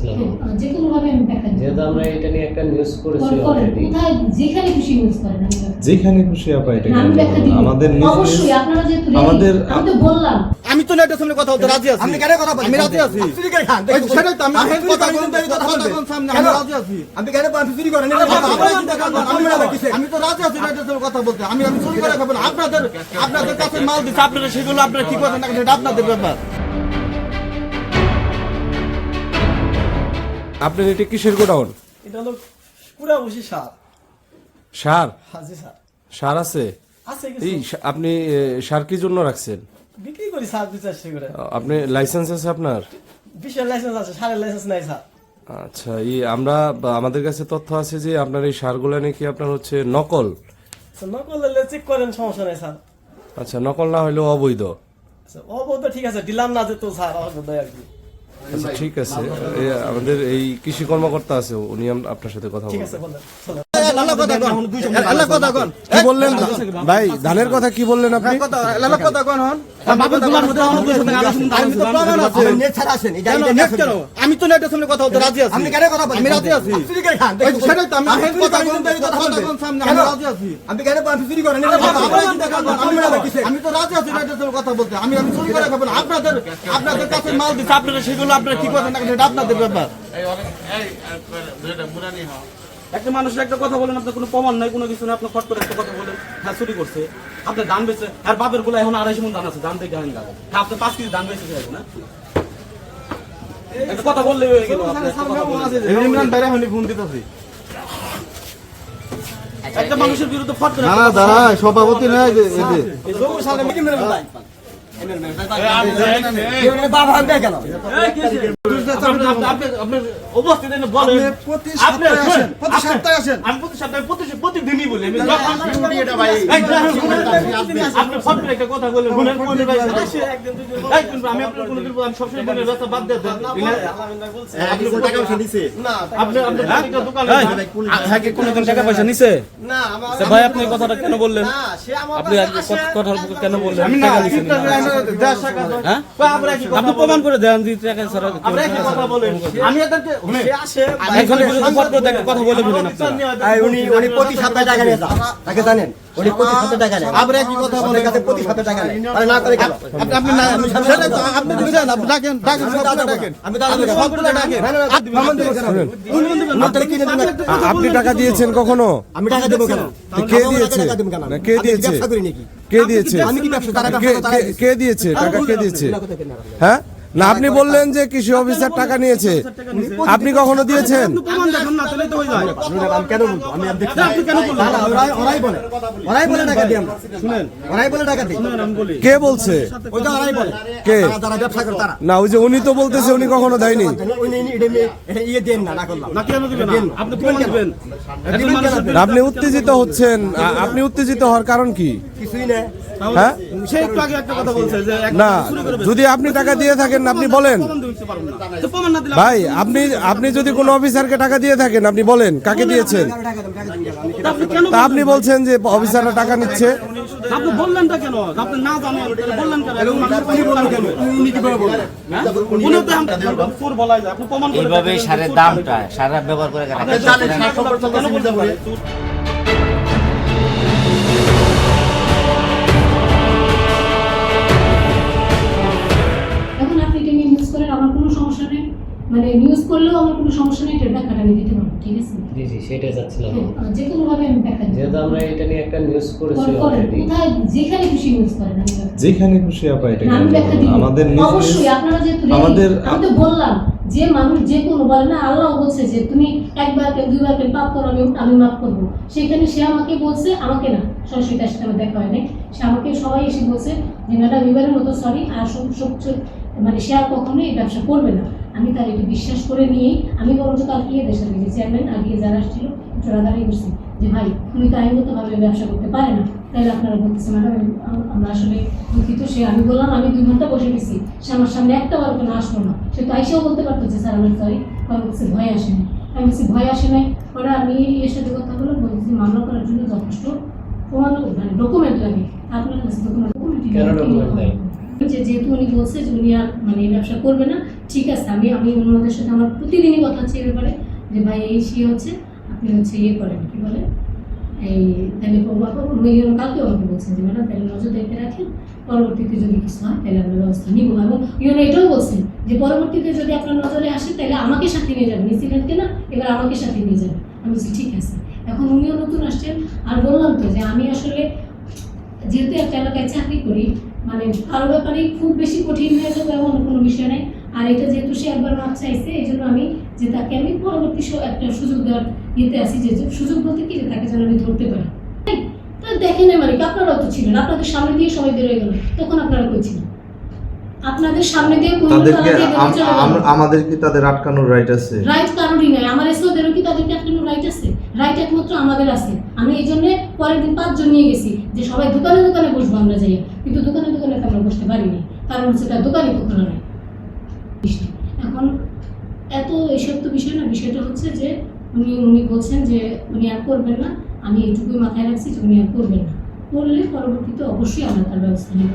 চাচ্ছিলাম যে কোনো ভাবে আমি দেখাই যেহেতু আমরা এটা নিয়ে একটা নিউজ করেছি অলরেডি। কোথায় যেখানে খুশি নিউজ করেন আমি যেখানে খুশি আপা এটা আমি ব্যাখ্যা দিব আমাদের অবশ্যই আপনারা যেহেতু আমাদের আমি তো বললাম আমি তো নেটের সামনে কথা বলতে রাজি আছি। আপনি কেন কথা বলেন? আমি রাজি আছি। চুরি করে খান। সেটাই তো আমি কথা বলতে সামনে আমি রাজি আছি। আপনি কেন আপনি চুরি করেন? আমি তো রাজি আছি নেটের সামনে কথা বলতে। আমি চুরি করে খাবো না। আপনাদের কাছে মাল দিচ্ছে, আপনারা সেগুলো আপনারা কি করবেন না সেটা আপনাদের ব্যাপার। আপনার এটা কিসের গোডাউন? এটা হলো পুরা বসি সার। সার? হাজি স্যার। সার আছে? আছে এই কিছু। আপনি সার কি জন্য রাখছেন? বিক্রি করি স্যার 2-400 করে। আপনি লাইসেন্স আছে আপনার? বিশের লাইসেন্স আছে, সারের লাইসেন্স নাই স্যার। আচ্ছা, আমাদের কাছে তথ্য আছে যে আপনার এই সারগুলো নাকি আপনার হচ্ছে নকল। নকল হলে চেক করেন, সমস্যা নাই স্যার। আচ্ছা, নকল না হলেও অবৈধ। আচ্ছা, অবৈধ ঠিক আছে, ডিলার না যেত স্যার, অবৈধ আর কি। আচ্ছা ঠিক আছে, আমাদের এই কৃষি কর্মকর্তা আছে, উনি আপনার সাথে কথা ঠিক বলবেন। আছে বলেন। চলো। কি বললেন ভাই? ধানের কথা কি বললেন আপনি? আমি তো নেটের সামনে কথা বলতে রাজি আছি। আপনি কেন কথা বলেন? আমি রাজি আছি। চুরি করে খান। সেটাই তো আমি কথা সামনে আমি রাজি আছি। আপনি কেন আপনি চুরি করেন? আমি তো রাজি আছি নেটের সামনে কথা বলতে। আমি চুরি করে খাবো না। আপনাদের কাছে মাল দিচ্ছে, আপনারা সেগুলো আপনারা কি করবেন না সেটা আপনাদের ব্যাপার। একটা মানুষের একটা কথা বলেন, আপনার কোনো প্রমাণ নাই, কোনো কিছু নেই, আপনি ফট করে একটা কথা বলেন হ্যাঁ চুরি করছে, আপনার ধান বেচে আর বাপের গুলো এখন 250 মণ ধান আছে, ধান থেকে ধান গাবে হ্যাঁ, আপনার 5 কেজি ধান বেচেছে এখন না, একটা কথা বললে হয়ে গেল। ইমরান ভাইরা হনি ফোন দিতেছি। একটা মানুষের বিরুদ্ধে ফট করে না দাঁড়া, সভাপতি নয় যে বাবা আমি কেন? আপনার অবস্থিত বলেন প্রতি সপ্তাহে আসেন। আমি প্রতি সপ্তাহে প্রতিদিনই বলি আমি আপনি ফট করে একটা কথা বলেন শুনেন আমি আপনার কোনো আমি সবসময় বলি রাস্তা বাদ দিয়ে দেন আপনি কোন টাকা পয়সা দিছে? না, আপনি দোকানে হ্যাঁ কি কোনোদিন টাকা পয়সা নিছে? না আমার ভাই আপনি এই কথাটা কেন বললেন? না, সে আমার আপনি কথা কেন বললেন? আমি টাকা দিছেন হ্যাঁ? আপনি প্রমাণ করে দেন যে টাকা ছাড়া আমরা কি কথা বলেন? আমি এদেরকে সে আসে এখন বিরুদ্ধে ফট করে একটা কথা বলে ফেলেন আপনারা। উনি প্রতি সপ্তাহে টাকা নিয়ে যান। তাকে জানেন? উনি প্রতি সপ্তাহে টাকা নেন। আমরা কি কথা আমাদের বলেন? কাছে প্রতি সপ্তাহে টাকা নেন। আরে না করে কেন? আপনি না সেটাই তো আপনি বুঝেন, আপনি ডাকেন ডাকেন। আমি দাদা সবগুলো ডাকেন। প্রমাণ দেব কেন? আপনারা কি নেবেন? আপনি টাকা দিয়েছেন কখনো? আমি টাকা দেব কেন? কে দিয়েছে? না, কে দিয়েছে? ব্যবসা করি নাকি? কে দিয়েছে? আমি কি ব্যবসা তারা কে দিয়েছে টাকা? কে দিয়েছে? হ্যাঁ না, আপনি বললেন যে কৃষি অফিসার টাকা নিয়েছে, আপনি কখনো দিয়েছেন? প্রমাণ দেখান না তাহলে তো হয়ে যায়। আমি কেন বলবো? আমি আর দেখছি আপনি কেন বললেন? না, ওরাই বলে টাকা দিই আমরা। শুনেন ওরাই বলে টাকা দিই। আমি বলি কে বলছে? ওইটা ওরাই বলে। কে? যারা ব্যবসা করে তারা। না, ওই যে উনি তো বলতেছে উনি কখনো দেয়নি। এটা ইয়ে দেন না করলাম। না কেন দিবেন না? আপনি প্রমাণ দিবেন। একজন মানুষের বিরুদ্ধে আপনি উত্তেজিত হচ্ছেন, আপনি উত্তেজিত হওয়ার কারণ কি? কিছুই না। হ্যাঁ সে একটু আগে একটা কথা বলছে যে না, যদি আপনি টাকা দিয়ে থাকেন আপনি বলেন। প্রমাণ দিতে পারবেন না। তো প্রমাণ না দিলে ভাই আপনি যদি কোনো অফিসারকে টাকা দিয়ে থাকেন আপনি বলেন কাকে দিয়েছেন। আপনি কেন তা আপনি বলছেন যে অফিসাররা টাকা নিচ্ছে। আপনি বললেনটা কেন? আপনি না জানেন তাহলে বললেন কেন? উনি বললেন কেন? উনি কিভাবে বললেন? উনি তো চোর বলাই যায়, আপনি প্রমাণ করে এইভাবে সারের দামটা সারা ব্যবহার করে আপনি জানেন কেন বলতে পারেন? এখন আপনি এটা নিয়ে নিউজ করেন, আমার কোনো সমস্যা নেই, মানে নিউজ করলেও আমার কোনো সমস্যা নেই, এটা ব্যাখ্যাটা আমি দিতে পারবো, ঠিক আছে? জি জি সেটাই চাচ্ছিলাম যে কোনো ভাবে আমি ব্যাখ্যা দিব যেহেতু আমরা এটা নিয়ে একটা নিউজ করেছি করেন অলরেডি। কোথায় যেখানে খুশি নিউজ করেন আমি ব্যাখ্যা দিব। যেখানে খুশি আপা এটা আমি ব্যাখ্যা দিব আমাদের অবশ্যই আপনারা যেহেতু আমি তো বললাম যে মানুষ যে কোনো বলে না, আল্লাহ বলছে যে তুমি একবার কেন দুইবার কেন পাপ করো আমি মাফ করবো। সেখানে সে আমাকে বলছে, আমাকে না সরাসরি তার সাথে আমার দেখা হয় নাই, সে আমাকে সবাই এসে বলছে যে ম্যাডাম এবারের মতো সরি, আর মানে সে আর কখনোই এই ব্যবসা করবে না। আমি তার এটি বিশ্বাস করে নিয়েই আমি বরঞ্চ কালকে দেশের চেয়ারম্যান আগে যারা আসছিল চোরাদারি করছি যে ভাই উনি তো আইনগতভাবে ব্যবসা করতে পারে না, তাইলে আপনারা বলতেছে ম্যাডাম আমরা আসলে দুঃখিত। সে আমি বললাম আমি 2 ঘন্টা বসে গেছি, সে আমার সামনে একটা বার কেন আসলো না। সে তো আইসেও বলতে পারতো যে স্যার আমার সরি, কারণ বলছে ভয় আসে নাই। আমি বলছি ভয় আসে নাই, ওরা আমি এর সাথে কথা বলে বলছি মামলা করার জন্য যথেষ্ট প্রমাণ মানে ডকুমেন্ট লাগে। আপনার কাছে কেন ডকুমেন্ট নাই? যে যেহেতু উনি বলছে যে উনি আর মানে এই ব্যবসা করবে না, ঠিক আছে, আমি ওনাদের সাথে আমার প্রতিদিনই কথা হচ্ছে এই ব্যাপারে যে ভাই এই সে হচ্ছে আপনি হচ্ছে ইয়ে করেন কি বলে এই তাহলে কালকে আমাকে বলছেন যে ম্যাডাম তাহলে নজর দেখে রাখেন, পরবর্তীতে যদি কিছু হয় তাহলে আমরা ব্যবস্থা নিব। এবং ইউনো এটাও বলছেন যে পরবর্তীতে যদি আপনার নজরে আসে তাহলে আমাকে সাথে নিয়ে যাবেন, নিউজিল্যান্ডকে না, এবার আমাকে সাথে নিয়ে যাবেন। আমি বলছি ঠিক আছে। এখন উনিও নতুন আসছেন, আর বললাম তো যে আমি আসলে যেহেতু একটা এলাকায় চাকরি করি, মানে কারো ব্যাপারে খুব বেশি কঠিন হয়ে যাবে এমন কোনো বিষয় নেই। আর এটা যেহেতু সে একবার মাপ চাইছে, এই জন্য আমি যে তাকে আমি পরবর্তী একটা সুযোগ দেওয়ার ইয়েতে আছি, যে সুযোগ বলতে কি যে তাকে যেন আমি ধরতে পারি। তো দেখে নেই মানে কি, আপনারাও তো ছিলেন, আপনাদের সামনে দিয়ে সবাই বেরোয় গেল, তখন আপনারা কই ছিলেন? আপনাদের সামনে দিয়ে আমাদের কি তাদের আটকানোর রাইট আছে? রাইট কারোরই নাই। আমার এসওদেরও কি তাদেরকে আটকানোর রাইট আছে? রাইট একমাত্র আমাদের আছে। আমি এই জন্য পরের দিন 5 জন নিয়ে গেছি যে সবাই দোকানে দোকানে বসবো আমরা যাই, কিন্তু দোকানে দোকানে তো আমরা বসতে পারিনি, কারণ হচ্ছে তার দোকানে তো খোলা নাই। এখন এত এইসব তো বিষয় না, বিষয়টা হচ্ছে যে উনি বলছেন যে উনি আর করবেন না, আমি এইটুকুই মাথায় রাখছি যে উনি আর করবেন না, করলে পরবর্তীতে অবশ্যই আমরা তার ব্যবস্থা নেব।